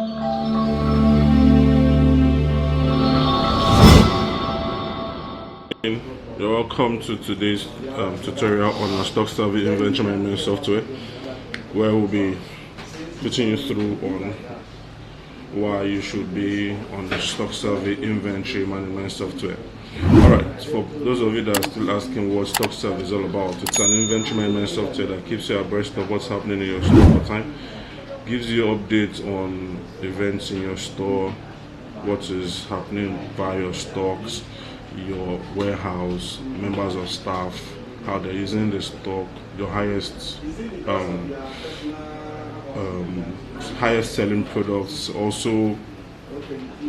You're welcome to today's tutorial on our Stocksavi Inventory Management Software, where we'll be putting you through on why you should be on the Stocksavi Inventory Management Software. Alright, for those of you that are still asking what Stocksavi is all about, it's an inventory management software that keeps you abreast of what's happening in your store all the time, gives you updates on events in your store, what is happening via your stocks, your warehouse, members of staff, how they're using the stock, your highest selling products. Also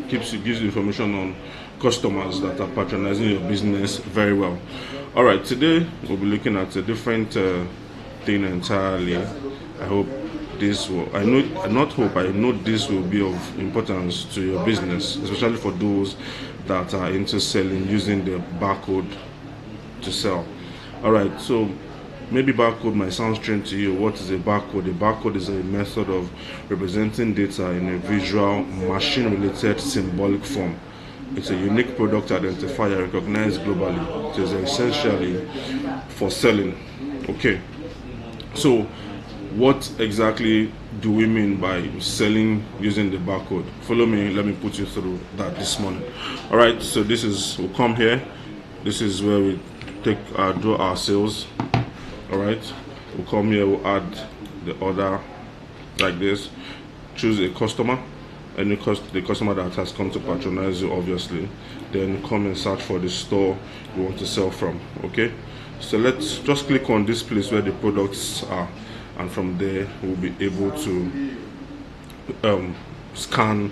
gives you information on customers that are patronizing your business very well. All right, today we'll be looking at a different thing entirely. I hope this will, I know this will be of importance to your business, especially for those that are into selling using the barcode to sell. All right, so maybe barcode might sound strange to you. What is a barcode? A barcode is a method of representing data in a visual, machine-related symbolic form. It's a unique product identifier recognized globally. It is essentially for selling. Okay, so what exactly do we mean by selling using the barcode? Follow me, let me put you through that this morning. All right, so we'll come here. This is where we do our sales. All right, we'll come here, we'll add the order like this, choose a customer, the customer that has come to patronize you, obviously. Then come and search for the store you want to sell from. Okay, so let's just click on this place where the products are, and from there we'll be able to scan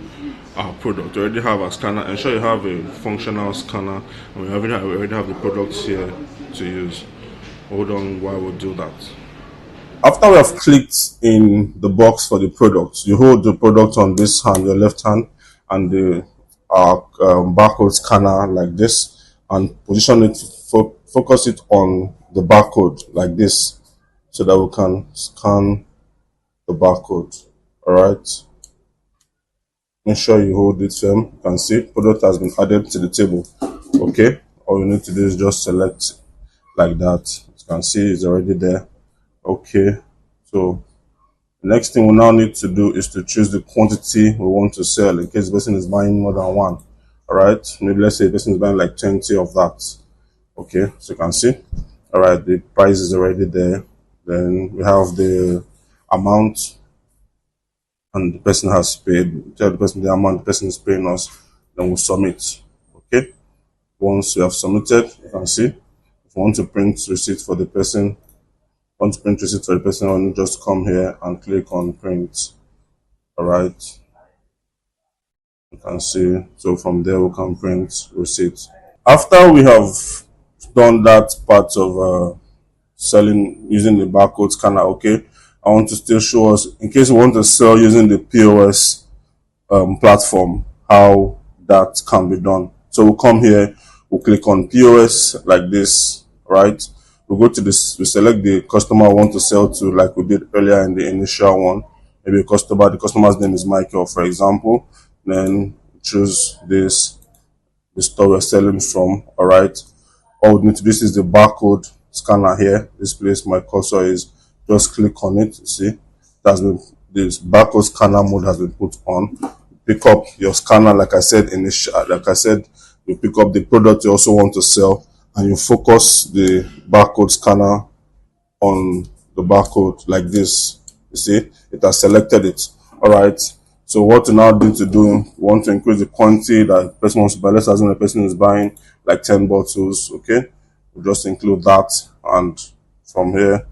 our product. We already have a scanner. Ensure you have a functional scanner, and we already have the products here to use. Hold on while we do that. After we have clicked in the box for the product, you hold the product on this hand, your left hand, and the barcode scanner like this, and position it, focus it on the barcode like this, so that we can scan the barcode. All right, make sure you hold it firm. You can see product has been added to the table. Okay, all you need to do is just select like that. You can see it's already there. Okay, so the next thing we now need to do is to choose the quantity we want to sell, in case the person is buying more than one. All right, maybe let's say the person is buying like 20 of that. Okay, so you can see, all right, the price is already there. Then we have the amount, and the person has paid. Tell the person the amount the person is paying us, then we'll submit. Okay, once we have submitted, you can see, if we want to print receipt for the person, only just come here and click on print. All right, you can see, so from there we can print receipt. After we have done that part of selling using the barcode scanner, okay, I want to still show us, in case we want to sell using the POS platform, how that can be done. So we'll come here, we'll click on POS like this, right? We'll go to this, we select the customer we want to sell to, like we did earlier in the initial one. Maybe the customer's name is Michael, for example. Then choose the store we're selling from. All right, all we need to do, this is the barcode scanner here. This place my cursor is, just click on it. You see, this barcode scanner mode has been put on. Pick up your scanner, like I said, you pick up the product you also want to sell, and you focus the barcode scanner on the barcode like this. You see, it has selected it. All right, so what you now need to do, we want to increase the quantity that the person wants to buy. Let's assume the person is buying like 10 bottles. Okay, we'll just include that, and from here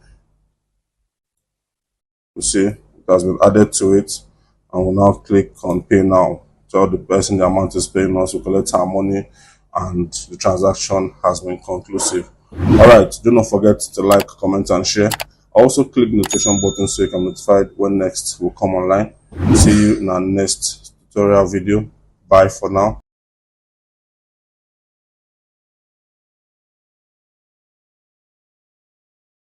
you see it has been added to it, and we'll now click on pay now. Tell the person the amount is paying us, we collect our money, and the transaction has been conclusive. All right, do not forget to like, comment, and share. Also click the notification button so you can be notified when next will come online. See you in our next tutorial video. Bye for now.